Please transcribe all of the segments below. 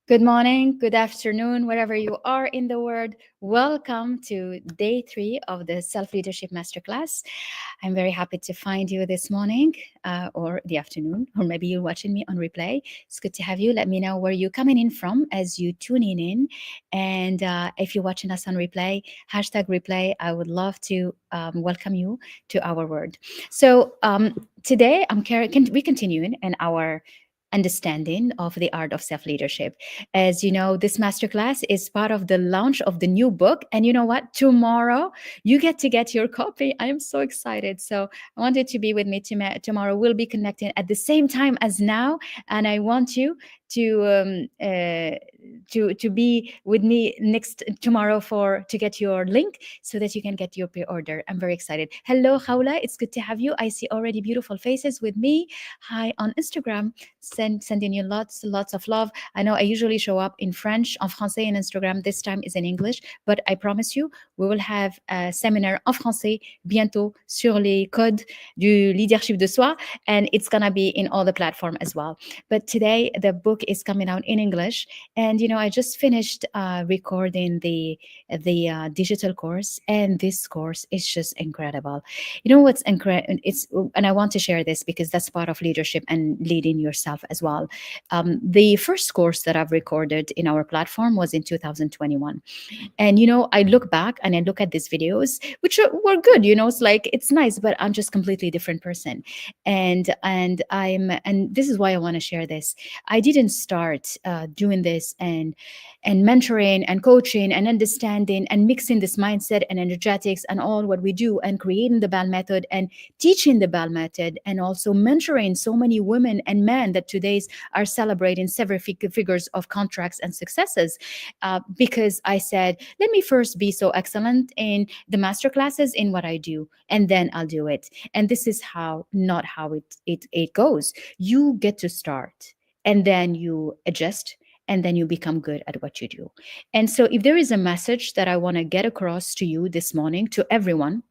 Good morning, good afternoon, wherever you are in the world. Welcome to day 3 of the Self Leadership Masterclass. I'm very happy to find you this morning or the afternoon, or maybe you're watching me on replay. It's good to have you. Let me know where you're coming in from as you tune in. And if you're watching us on replay, hashtag replay, I would love to welcome you to our world. So today, we continuing in our understanding of the art of self-leadership. As you know, this masterclass is part of the launch of the new book. And you know what? Tomorrow, you get to get your copy. I am so excited. So I want you to be with me tomorrow. We'll be connecting at the same time as now. And I want you to be with me next tomorrow for to get your link so that you can get your pre-order. I'm very excited. Hello, Haula. It's good to have you. I see already beautiful faces with me. Hi on Instagram. Sending you lots of love. I know I usually show up in French, en français, in Instagram. This time is in English, but I promise you, we will have a seminar en français bientôt sur les codes du leadership de soi, and it's gonna be in all the platform as well. But today, the book is coming out in English, and you know, I just finished recording the digital course, and this course is just incredible. You know what's incredible? And I want to share this because that's part of leadership and leading yourself as well. The first course that I've recorded in our platform was in 2021. And, you know, I look back and I look at these videos, which were good, you know, it's like, it's nice, but I'm just completely different person. And this is why I want to share this. I didn't start doing this and mentoring and coaching and understanding and mixing this mindset and energetics and all what we do and creating the BAL method and teaching the BAL method and also mentoring so many women and men that today are celebrating several figures of contracts and successes because I said, let me first be so excellent in the master classes in what I do, and then I'll do it. And this is not how it goes. You get to start and then you adjust and then you become good at what you do. And so if there is a message that I want to get across to you this morning, to everyone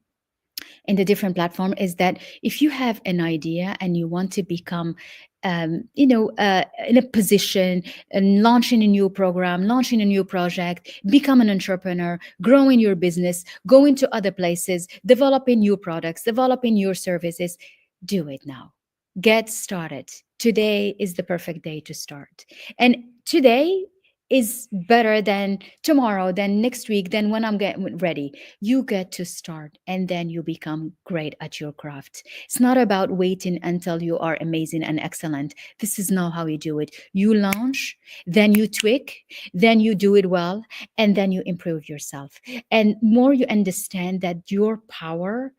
in the different platform, is that if you have an idea and you want to become in a position and launching a new program, launching a new project, become an entrepreneur, growing your business, going to other places, developing new products, developing your services, do it now. Get started. Today is the perfect day to start. And today is better than tomorrow, than next week, than when I'm getting ready. You get to start and then you become great at your craft. It's not about waiting until you are amazing and excellent. This is not how you do it. You launch, then you tweak, then you do it well, and then you improve yourself. And more you understand that your power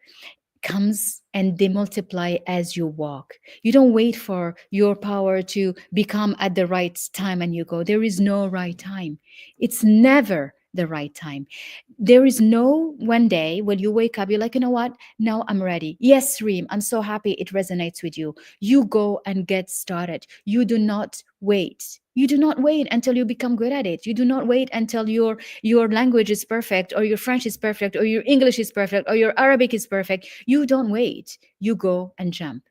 comes and they multiply as you walk. You don't wait for your power to become at the right time and you go. There is no right time. It's never the right time. There is no one day when you wake up, you're like, you know what? Now I'm ready. Yes, Reem, I'm so happy it resonates with you. You go and get started. You do not wait. You do not wait until you become good at it. You do not wait until your language is perfect or your French is perfect or your English is perfect or your Arabic is perfect. You don't wait. You go and jump.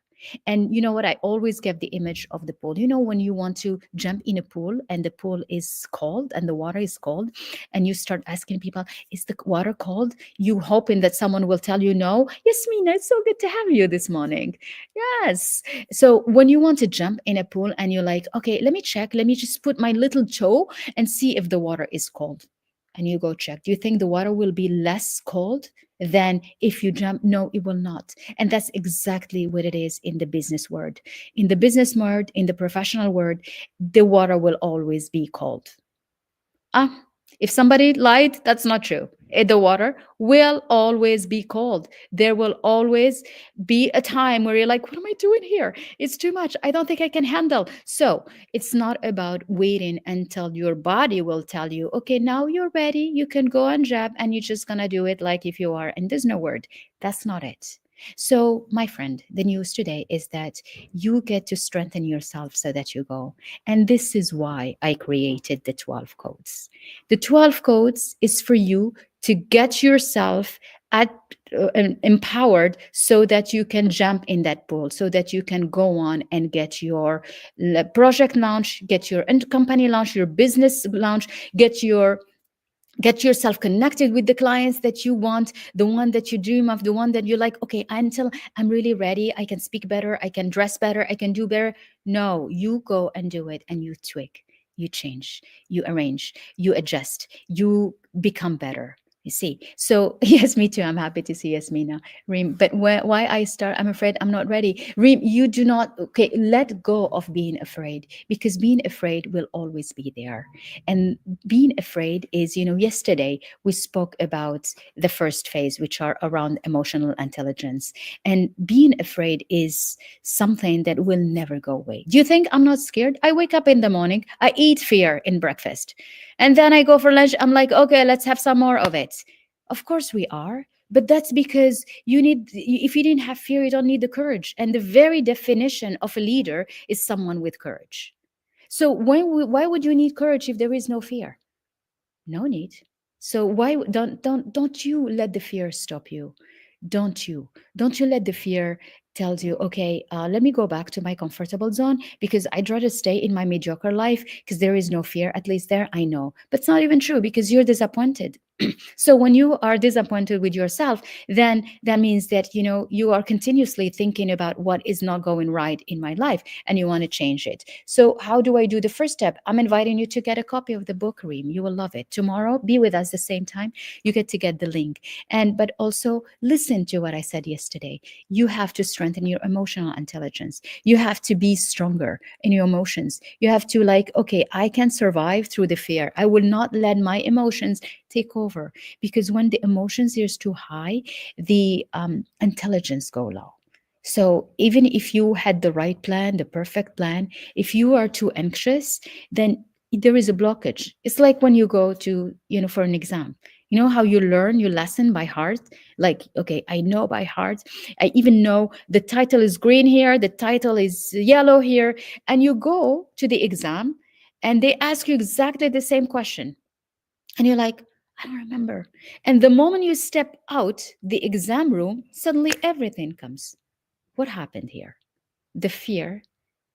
And you know what? I always give the image of the pool. You know, when you want to jump in a pool and the pool is cold and the water is cold, and you start asking people, is the water cold? You hoping that someone will tell you no. Yes, Mina, it's so good to have you this morning. Yes. So when you want to jump in a pool and you're like, okay, let me check. Let me just put my little toe and see if the water is cold. And you go check. Do you think the water will be less cold than if you jump? No, it will not. And that's exactly what it is in the business world. In the business world, in the professional world, the water will always be cold. Ah, if somebody lied, that's not true. The water will always be cold. There will always be a time where you're like, what am I doing here? It's too much. I don't think I can handle. So it's not about waiting until your body will tell you, okay, now you're ready. You can go and jab, and you're just going to do it like if you are. And there's no word. That's not it. So, my friend, the news today is that you get to strengthen yourself so that you go. And this is why I created the 12 codes. The 12 codes is for you to get yourself at empowered so that you can jump in that pool, so that you can go on and get your project launch, get your company launch, your business launch, get your get yourself connected with the clients that you want, the one that you dream of, the one that you like. Okay, until I'm really ready, I can speak better, I can dress better, I can do better. No, you go and do it, and you tweak, you change, you arrange, you adjust, you become better. You see, so yes, me too. I'm happy to see Yasmina, Reem. But why I start? I'm afraid I'm not ready. Reem, you do not. Okay, let go of being afraid, because being afraid will always be there. And being afraid is, yesterday we spoke about the first phase, which are around emotional intelligence. And being afraid is something that will never go away. Do you think I'm not scared? I wake up in the morning, I eat fear in breakfast, and then I go for lunch. I'm like, okay, let's have some more of it. Of course we are. But that's because if you didn't have fear, you don't need the courage. And the very definition of a leader is someone with courage. So why would you need courage if there is no fear? No need. So why don't you let the fear stop you? Don't you let the fear tells you, okay, let me go back to my comfortable zone because I'd rather stay in my mediocre life because there is no fear. At least there I know. But it's not even true because you're disappointed. So when you are disappointed with yourself, then that means that you are continuously thinking about what is not going right in my life and you want to change it. So how do I do the first step? I'm inviting you to get a copy of the book, Reem. You will love it. Tomorrow, be with us the same time. You get to get the link. And but also listen to what I said yesterday. You have to strengthen your emotional intelligence. You have to be stronger in your emotions. You have to like, okay, I can survive through the fear. I will not let my emotions take over, because when the emotions is too high, the intelligence go low. So even if you had the right plan, the perfect plan, if you are too anxious, then there is a blockage. It's like when you go to for an exam. You know how you learn your lesson by heart? Like, okay, I know by heart. I even know the title is green here, the title is yellow here. And you go to the exam and they ask you exactly the same question. And you're like, I don't remember. And the moment you step out the exam room, suddenly everything comes. What happened here? The fear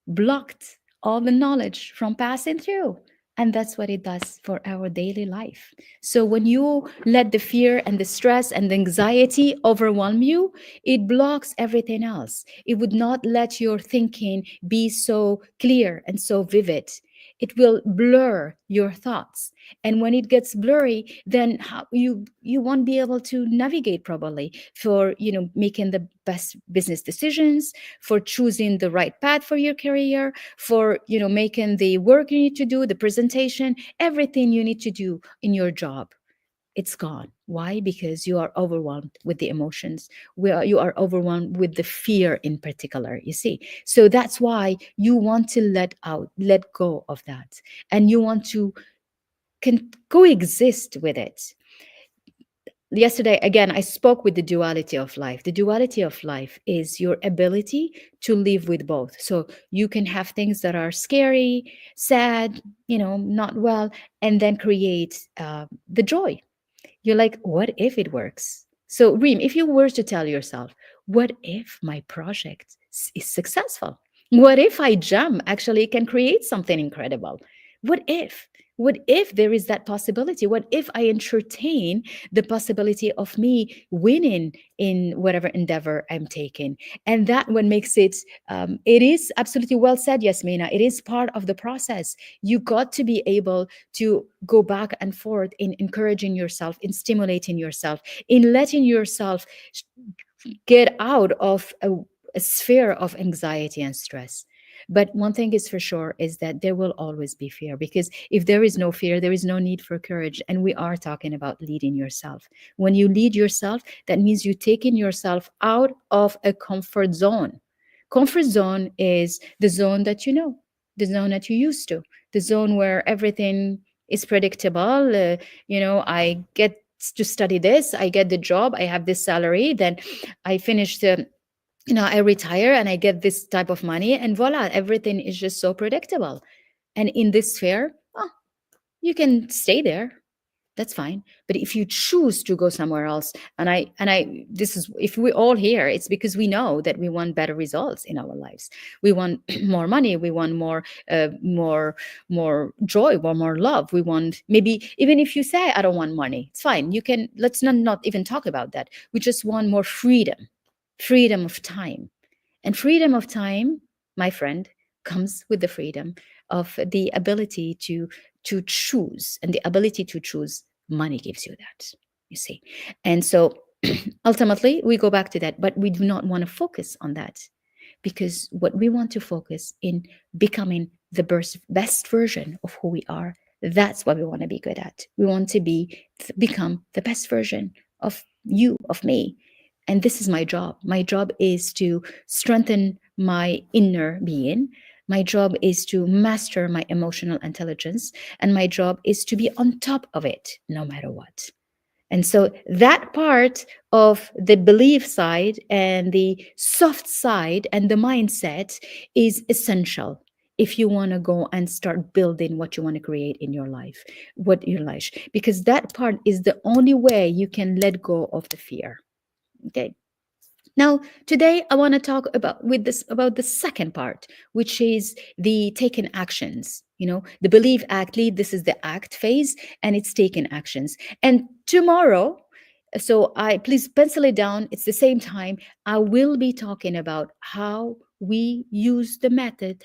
blocked all the knowledge from passing through. And that's what it does for our daily life. So when you let the fear and the stress and the anxiety overwhelm you, it blocks everything else. It would not let your thinking be so clear and so vivid. It will blur your thoughts. And when it gets blurry, then you won't be able to navigate properly for making the best business decisions, for choosing the right path for your career, for making the work you need to do, the presentation, everything you need to do in your job. It's gone. Why? Because you are overwhelmed with the emotions. You are overwhelmed with the fear in particular, you see. So that's why you want to let go of that. And you want to can coexist with it. Yesterday, again, I spoke with the duality of life. The duality of life is your ability to live with both. So you can have things that are scary, sad, not well, and then create the joy. You're like, what if it works? So, Reem, if you were to tell yourself, what if my project is successful? What if I jam actually can create something incredible? What if? What if there is that possibility? What if I entertain the possibility of me winning in whatever endeavor I'm taking? And that what makes it, it is absolutely well said, Yasmina. It is part of the process. You got to be able to go back and forth in encouraging yourself, in stimulating yourself, in letting yourself get out of a sphere of anxiety and stress. But one thing is for sure is that there will always be fear, because if there is no fear, there is no need for courage. And we are talking about leading yourself. When you lead yourself, that means you taking yourself out of a comfort zone. Comfort zone is the zone that you know, the zone that you used to, the zone where everything is predictable. I get to study this, I get the job, I have this salary, then I finish the I retire and I get this type of money, and voila, everything is just so predictable. And in this sphere, you can stay there. that's fine. But if you choose to go somewhere else, and I this is, if we're all here, it's because we know that we want better results in our lives. We want more money, we want more joy, or more love. We want, maybe even if you say I don't want money, it's fine. You can, let's not even talk about that. We just want more freedom, freedom of time. And freedom of time, my friend, comes with the freedom of the ability to choose. And the ability to choose, money gives you that, you see. And so ultimately we go back to that, but we do not want to focus on that, because what we want to focus in becoming the best version of who we are, that's what we want to be good at. We want to become the best version of you, of me. And this is my job. My job is to strengthen my inner being. My job is to master my emotional intelligence. And my job is to be on top of it no matter what. And so that part of the belief side and the soft side and the mindset is essential if you want to go and start building what you want to create in your life, what your life, because that part is the only way you can let go of the fear. Okay. Now, today I want to talk about the second part, which is the taken actions. The believe, act, lead. This is the act phase, and it's taken actions. And tomorrow, so I please pencil it down. It's the same time. I will be talking about how we use the method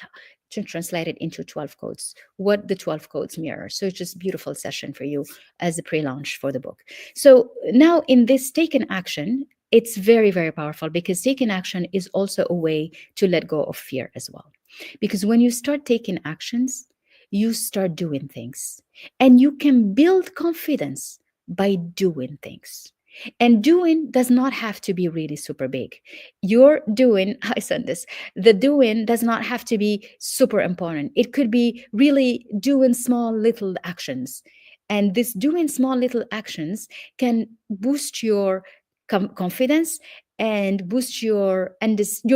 to translate it into 12 codes, what the 12 codes mirror. So it's just a beautiful session for you as a pre-launch for the book. So now in this taken action, it's very, very powerful, because taking action is also a way to let go of fear as well. Because when you start taking actions, you start doing things, and you can build confidence by doing things. And doing does not have to be really super big. You're doing, I said this, the doing does not have to be super important. It could be really doing small little actions. And this doing small little actions can boost your confidence and boost your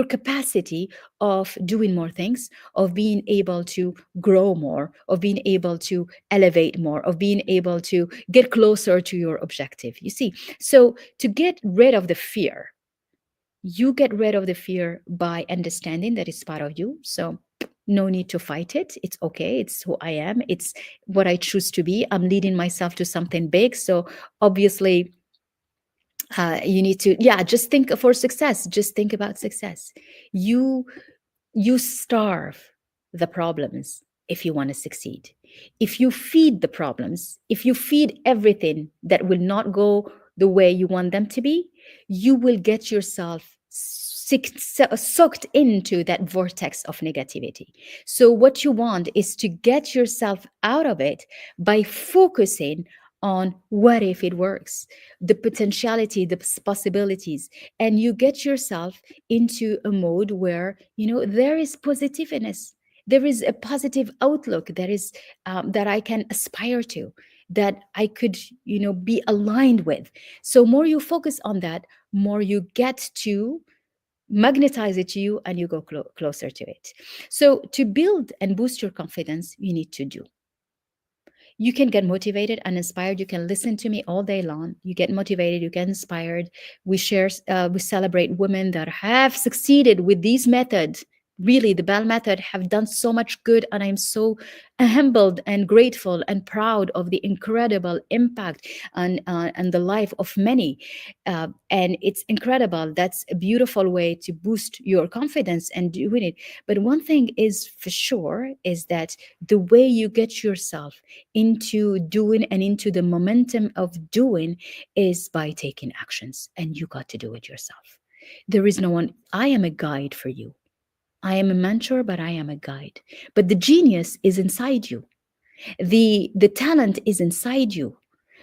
capacity of doing more things, of being able to grow more, of being able to elevate more, of being able to get closer to your objective, you see. So to get rid of the fear, you get rid of the fear by understanding that it's part of you. So no need to fight it. It's okay. It's who I am. It's what I choose to be. I'm leading myself to something big. So obviously, you need to, yeah, just think for success. Just think about success. You you starve the problems if you want to succeed. If you feed the problems, if you feed everything that will not go the way you want them to be, you will get yourself sucked into that vortex of negativity. So what you want is to get yourself out of it by focusing on what if it works, the potentiality, the possibilities, and you get yourself into a mode where there is positiveness, there is a positive outlook that is that I can aspire to, that I could be aligned with. So more you focus on that, more you get to magnetize it to you, and you go closer to it. So to build and boost your confidence, you need to do. You can get motivated and inspired. You can listen to me all day long. You get motivated, you get inspired. We celebrate women that have succeeded with these methods. Really, the Bell method have done so much good, and I'm so humbled and grateful and proud of the incredible impact on the life of many. And it's incredible. That's a beautiful way to boost your confidence and doing it. But one thing is for sure is that the way you get yourself into doing and into the momentum of doing is by taking actions, and you got to do it yourself. There is no one. I am a guide for you. I am a mentor, but I am a guide. But the genius is inside you. The talent is inside you.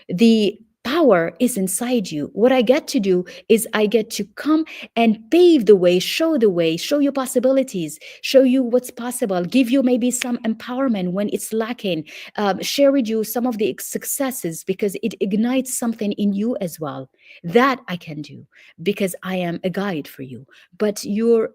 The power is inside you. What I get to do is I get to come and pave the way, show you possibilities, show you what's possible, give you maybe some empowerment when it's lacking, share with you some of the successes, because it ignites something in you as well. That I can do because I am a guide for you. But you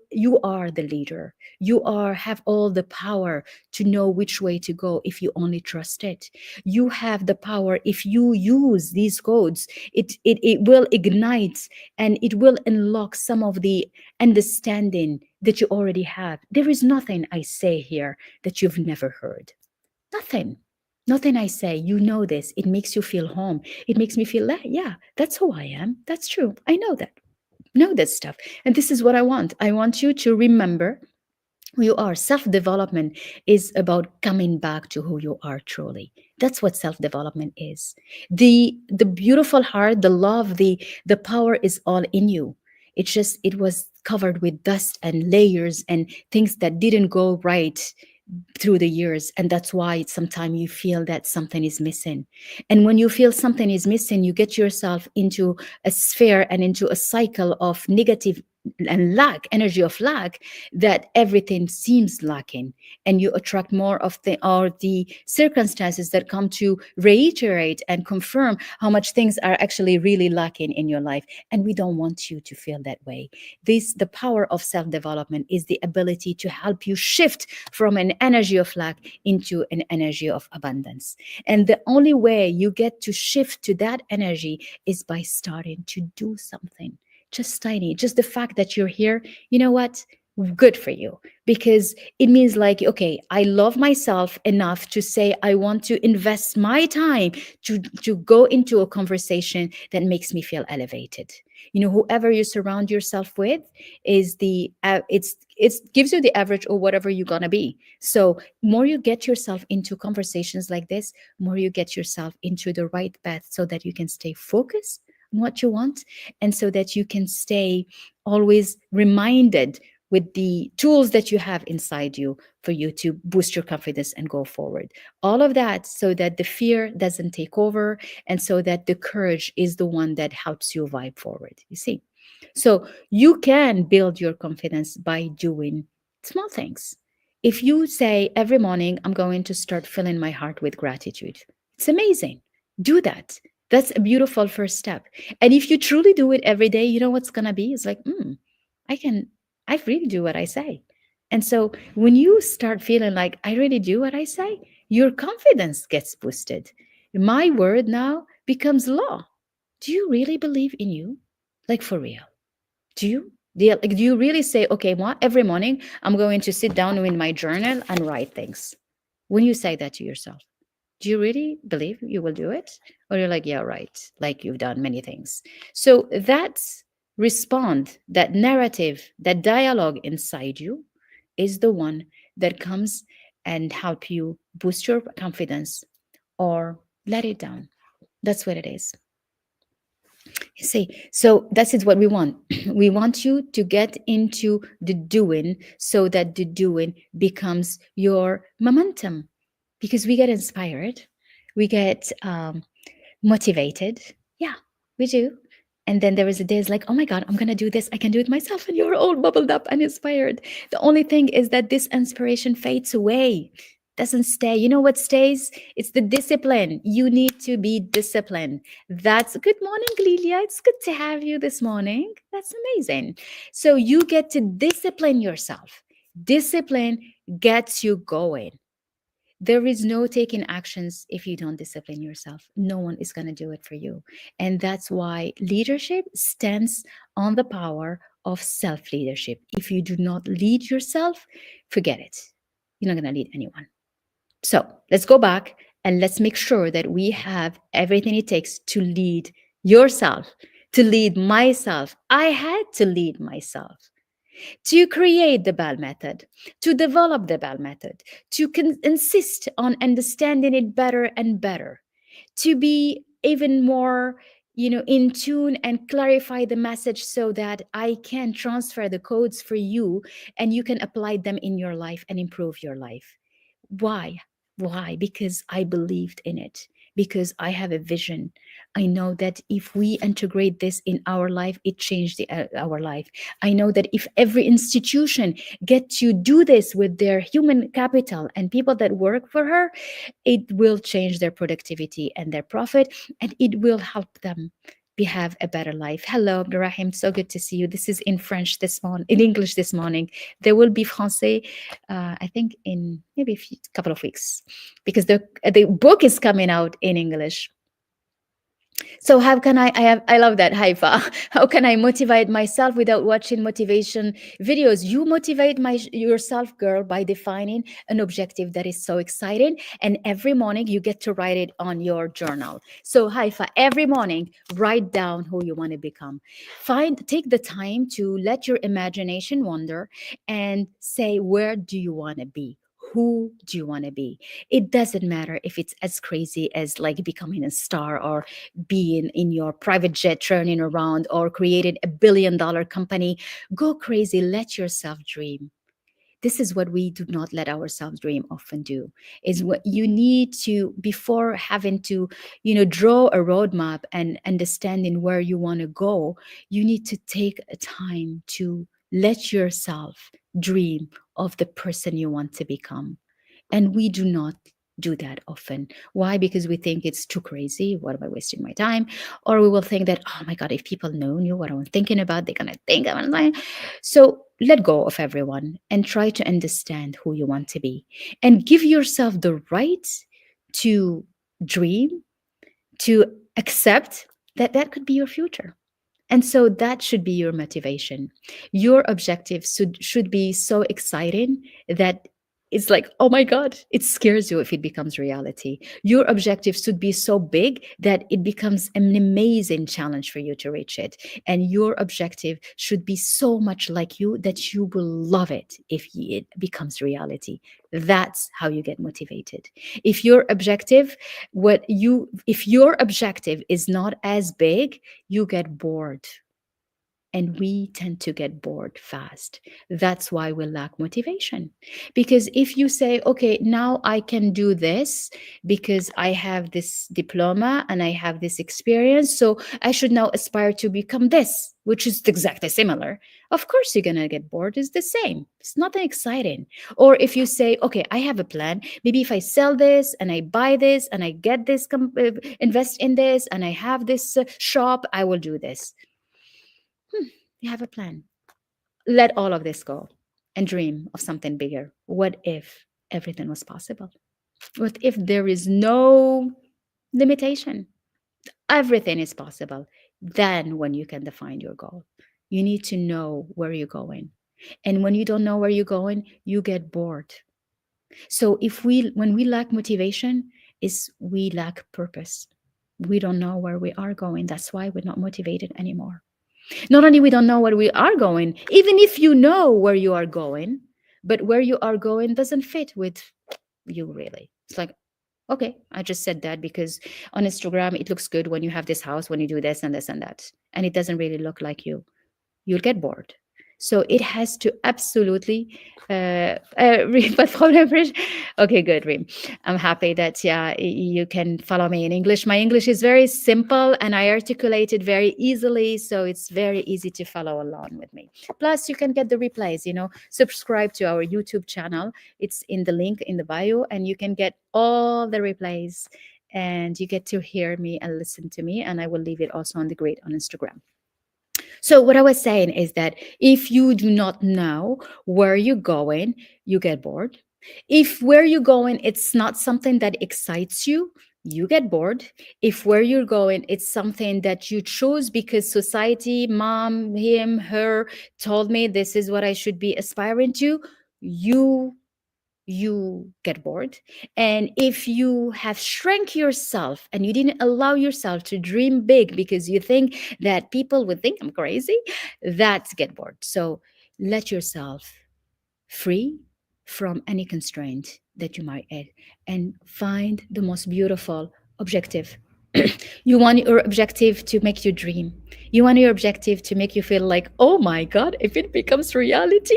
are the leader. You are have all the power to know which way to go if you only trust it. You have the power if you use these codes. It will ignite and it will unlock some of the understanding that you already have. There is nothing I say here that you've never heard. Nothing. Nothing I say. You know this. It makes you feel home. It makes me feel like, yeah, that's who I am. That's true. I know that. Know that stuff. And this is what I want. I want you to remember who you are. Self development is about coming back to who you are truly. That's what self development is. The beautiful heart, the love, the power is all in you. It's just it was covered with dust and layers and things that didn't go right through the years, and that's why sometimes you feel that something is missing. And when you feel something is missing, you get yourself into a sphere and into a cycle of negative and lack, energy of lack, that everything seems lacking, and you attract more of the circumstances that come to reiterate and confirm how much things are actually really lacking in your life. And we don't want you to feel that way. This the power of self development is the ability to help you shift from an energy of lack into an energy of abundance. And the only way you get to shift to that energy is by starting to do something just tiny. Just the fact that you're here, you know what? Good for you, because it means like, okay, I love myself enough to say I want to invest my time to go into a conversation that makes me feel elevated. You know, whoever you surround yourself with is it's gives you the average or whatever you're gonna be. So more you get yourself into conversations like this, more you get yourself into the right path so that you can stay focused on what you want, and so that you can stay always reminded with the tools that you have inside you for you to boost your confidence and go forward. All of that so that the fear doesn't take over, and so that the courage is the one that helps you vibe forward. You see? So you can build your confidence by doing small things. If you say every morning, I'm going to start filling my heart with gratitude, it's amazing. Do that. That's a beautiful first step. And if you truly do it every day, you know what's going to be? It's like, I can, I really do what I say. And so when you start feeling like I really do what I say, your confidence gets boosted. My word now becomes law. Do you really believe in you? Like for real? Do you? Do you really say, okay, every morning I'm going to sit down in my journal and write things? When you say that to yourself, do you really believe you will do it? Or you're like, yeah, right, like you've done many things. So that's respond, that narrative, that dialogue inside you is the one that comes and help you boost your confidence or let it down. That's what it is. You see, so that is what we want. We want you to get into the doing so that the doing becomes your momentum, because we get inspired, we get motivated. Yeah, we do. And then there is a day it's like, oh my God, I'm going to do this. I can do it myself. And you're all bubbled up and inspired. The only thing is that this inspiration fades away, doesn't stay. You know what stays? It's the discipline. You need to be disciplined. That's good morning, Glelia. It's good to have you this morning. That's amazing. So you get to discipline yourself. Discipline gets you going. There is no taking actions if you don't discipline yourself. No one is going to do it for you. And that's why leadership stands on the power of self leadership. If you do not lead yourself, forget it. You're not going to lead anyone. So let's go back and let's make sure that we have everything it takes to lead yourself, to lead myself. I had to lead myself, to create the BAL method, to develop the BAL method, to insist on understanding it better and better, to be even more, in tune and clarify the message so that I can transfer the codes for you and you can apply them in your life and improve your life. Why? Why? Because I believed in it. Because I have a vision. I know that if we integrate this in our life, it changed our life. I know that if every institution get to do this with their human capital and people that work for her, it will change their productivity and their profit, and it will help them we have a better life. Hello, Abdurrahim. So good to see you. This is in French this morning, in English this morning. There will be Francais, I think, in maybe a couple of weeks, because the book is coming out in English. So how can I love that, Haifa. How can I motivate myself without watching motivation videos? You motivate yourself, girl, by defining an objective that is so exciting, and every morning you get to write it on your journal. So Haifa, every morning write down who you want to become. Take the time to let your imagination wander and say, where do you want to be? Who do you want to be? It doesn't matter if it's as crazy as like becoming a star, or being in your private jet turning around, or created $1 billion company. Go crazy, let yourself dream. This is what we do not let ourselves dream often do, is what you need to, before having to, draw a roadmap and understanding where you want to go, you need to take a time to let yourself dream of the person you want to become. And we do not do that often. Why? Because we think it's too crazy. What am I wasting my time? Or we will think that, oh my God, if people knew what I'm thinking about, they're going to think I'm lying. So let go of everyone and try to understand who you want to be, and give yourself the right to dream, to accept that that could be your future. And so that should be your motivation. Your objectives should be so exciting that it's like, oh my God, it scares you if it becomes reality. Your objectives should be so big that it becomes an amazing challenge for you to reach it. And your objective should be so much like you that you will love it if it becomes reality. That's how you get motivated. If your objective, if your objective is not as big, you get bored. And we tend to get bored fast. That's why we lack motivation. Because if you say, okay, now I can do this because I have this diploma and I have this experience, so I should now aspire to become this, which is exactly similar. Of course, you're going to get bored. It's the same. It's nothing exciting. Or if you say, okay, I have a plan. Maybe if I sell this and I buy this and I get this, invest in this, and I have this shop, I will do this. You have a plan. Let all of this go and dream of something bigger. What if everything was possible? What if there is no limitation? Everything is possible. Then, when you can define your goal, you need to know where you're going. And when you don't know where you're going, you get bored. So when we lack motivation, is we lack purpose. We don't know where we are going. That's why we're not motivated anymore. Not only we don't know where we are going, even if you know where you are going, but where you are going doesn't fit with you really. It's like, okay, I just said that because on Instagram it looks good when you have this house, when you do this and this and that, and it doesn't really look like you. You'll get bored. So it has to absolutely Reem, pas de problème, Rich? Okay, good, Reem. I'm happy that you can follow me in English. My English is very simple and I articulate it very easily, so it's very easy to follow along with me. Plus, you can get the replays. Subscribe to our YouTube channel. It's in the link in the bio, and you can get all the replays, and you get to hear me and listen to me. And I will leave it also on the grid on Instagram. So what I was saying is that if you do not know where you're going, you get bored. If where you're going, it's not something that excites you, you get bored. If where you're going, it's something that you chose because society, mom, him, her told me this is what I should be aspiring to, you get bored. And if you have shrank yourself and you didn't allow yourself to dream big because you think that people would think I'm crazy, that's get bored. So let yourself free from any constraint that you might add, and find the most beautiful objective. You want your objective to make you dream. You want your objective to make you feel like, oh my God, if it becomes reality,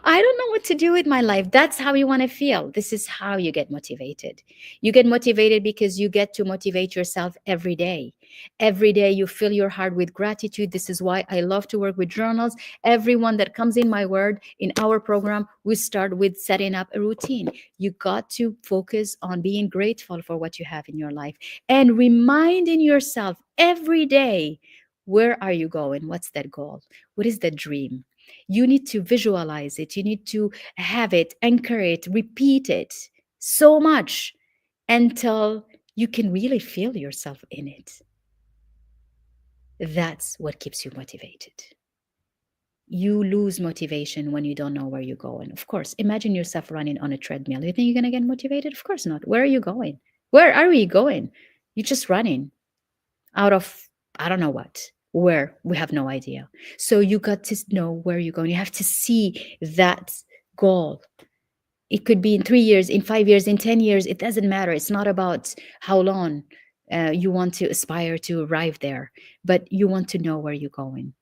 I don't know what to do with my life. That's how you want to feel. This is how you get motivated. You get motivated because you get to motivate yourself every day. Every day you fill your heart with gratitude. This is why I love to work with journals. Everyone that comes in my word in our program, we start with setting up a routine. You got to focus on being grateful for what you have in your life and reminding yourself every day, where are you going? What's that goal? What is that dream? You need to visualize it. You need to have it, anchor it, repeat it so much until you can really feel yourself in it. That's what keeps you motivated. You lose motivation when you don't know where you're going. Of course, imagine yourself running on a treadmill. You think you're going to get motivated? Of course not. Where are you going? Where are we going? You're just running out of, I don't know what. Where? We have no idea. So you got to know where you're going. You have to see that goal. It could be in 3 years, in 5 years, in 10 years. It doesn't matter. It's not about how long you want to aspire to arrive there, but you want to know where you're going.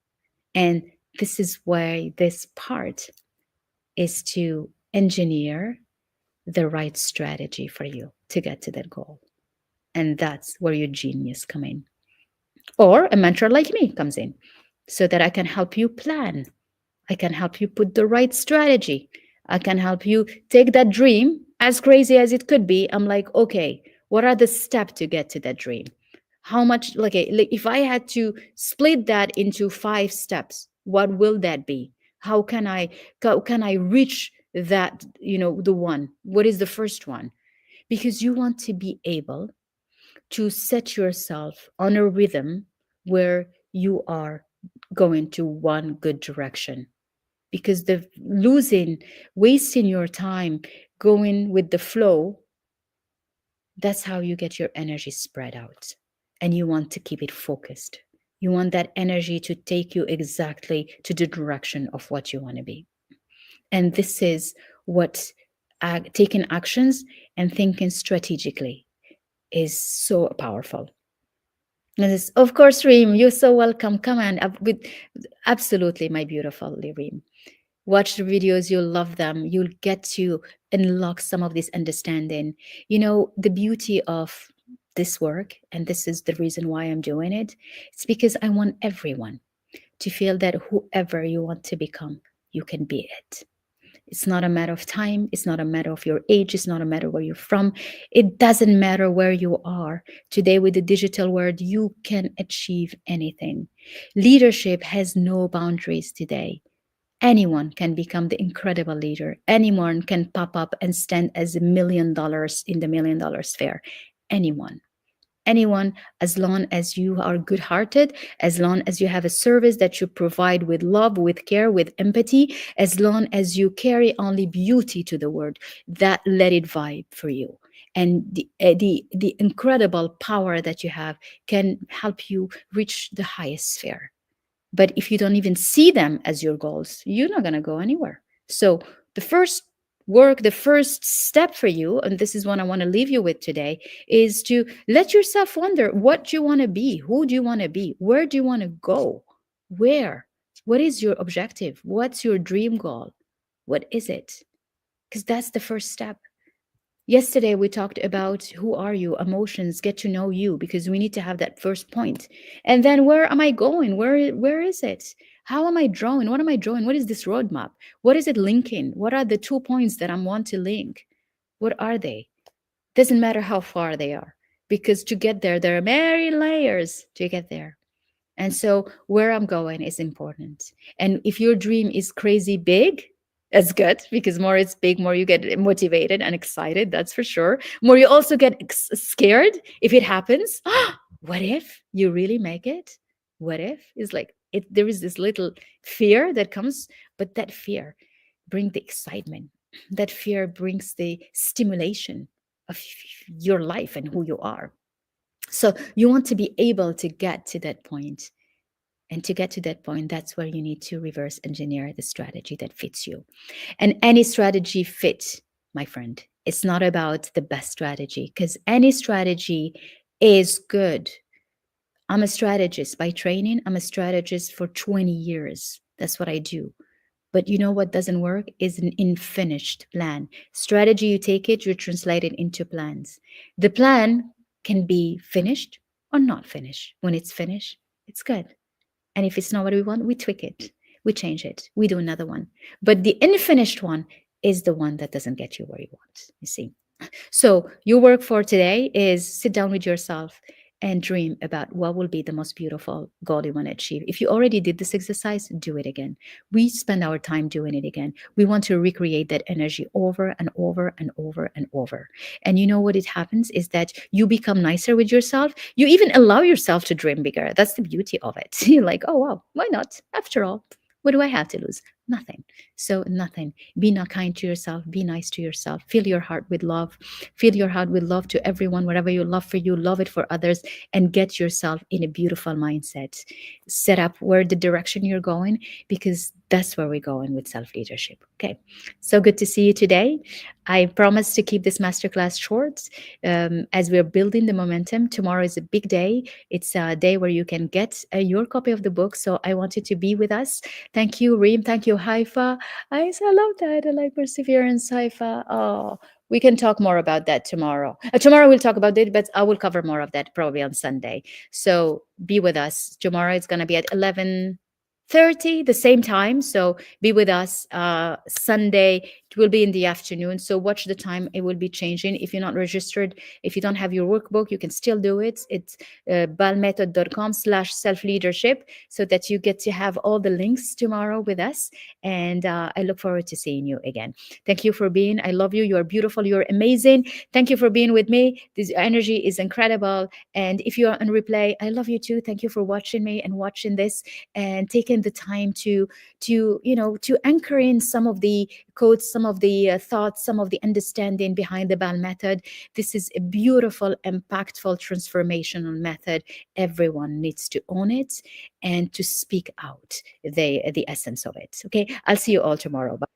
And this is why this part is to engineer the right strategy for you to get to that goal. And that's where your genius come in. Or a mentor like me comes in so that I can help you plan. I can help you put the right strategy. I can help you take that dream, as crazy as it could be. I'm like, okay, what are the steps to get to that dream? How much, like if I had to split that into 5 steps, what will that be? How can I reach that, the one? What is the first one? Because you want to be able to set yourself on a rhythm where you are going to one good direction. Because the wasting your time going with the flow, that's how you get your energy spread out. And you want to keep it focused. You want that energy to take you exactly to the direction of what you want to be. And this is what taking actions and thinking strategically is so powerful. Yes, of course, Reem, you're so welcome. Come on, absolutely, my beautiful Reem. Watch the videos, you'll love them. You'll get to unlock some of this understanding. The beauty of this work, and this is the reason why I'm doing it, it's because I want everyone to feel that whoever you want to become, you can be it. It's not a matter of time. It's not a matter of your age. It's not a matter where you're from. It doesn't matter where you are. Today, with the digital world, you can achieve anything. Leadership has no boundaries today. Anyone can become the incredible leader. Anyone can pop up and stand as $1 million in the $1 million sphere. Anyone. Anyone, as long as you are good hearted, as long as you have a service that you provide with love, with care, with empathy, as long as you carry only beauty to the world, that let it vibe for you. And the incredible power that you have can help you reach the highest sphere. But if you don't even see them as your goals, you're not going to go anywhere. So the first the first step for you, and this is what I want to leave you with today, is to let yourself wonder what you want to be, who do you want to be, where do you want to go, where, what is your objective, what's your dream goal, what is it? Because that's the first step. Yesterday, we talked about who are you, emotions, get to know you, because we need to have that first point. And then where am I going? Where is it? How am I drawing? What am I drawing? What is this roadmap? What is it linking? What are the 2 points that I want to link? What are they? Doesn't matter how far they are, because to get there, there are many layers to get there. And so where I'm going is important. And if your dream is crazy big, that's good, because more it's big, more you get motivated and excited, that's for sure. More you also get scared if it happens. What if you really make it? What if? It's like there is this little fear that comes, but that fear brings the excitement. That fear brings the stimulation of your life and who you are. So you want to be able to get to that point. And to get to that point, that's where you need to reverse engineer the strategy that fits you. And any strategy fits, my friend. It's not about the best strategy, because any strategy is good. I'm a strategist by training. I'm a strategist for 20 years. That's what I do. But you know what doesn't work is an unfinished plan. Strategy, you take it, you translate it into plans. The plan can be finished or not finished. When it's finished, it's good. And if it's not what we want, we tweak it, we change it, we do another one. But the unfinished one is the one that doesn't get you where you want, you see. So, your work for today is sit down with yourself and dream about what will be the most beautiful goal you want to achieve. If you already did this exercise, do it again. We spend our time doing it again. We want to recreate that energy over and over and over and over. And you know what it happens is that you become nicer with yourself. You even allow yourself to dream bigger. That's the beauty of it. You're like, oh, wow, why not? After all, what do I have to lose? Nothing. So, nothing. Be not kind to yourself. Be nice to yourself. Fill your heart with love. Fill your heart with love to everyone. Whatever you love for you, love it for others, and get yourself in a beautiful mindset. Set up where the direction you're going, because that's where we're going with self leadership. Okay. So good to see you today. I promise to keep this masterclass short as we're building the momentum. Tomorrow is a big day. It's a day where you can get your copy of the book. So I want you to be with us. Thank you, Reem. Thank you, Haifa. I love that. I like perseverance, Haifa. Oh, we can talk more about that tomorrow. Tomorrow we'll talk about it, but I will cover more of that probably on Sunday. So be with us. Tomorrow it's going to be at 11:30, the same time. So be with us. Sunday it will be in the afternoon. So watch the time. It will be changing. If you're not registered, if you don't have your workbook, you can still do it. It's balmethod.com/self-leadership, so that you get to have all the links tomorrow with us. And I look forward to seeing you again. Thank you for being. I love you. You're beautiful. You're amazing. Thank you for being with me. This energy is incredible. And if you are on replay, I love you too. Thank you for watching me and watching this and taking the time to anchor in some of the codes, some of the thoughts, some of the understanding behind the BAL method. This is a beautiful, impactful, transformational method. Everyone needs to own it and to speak out the essence of it. Okay, I'll see you all tomorrow. Bye.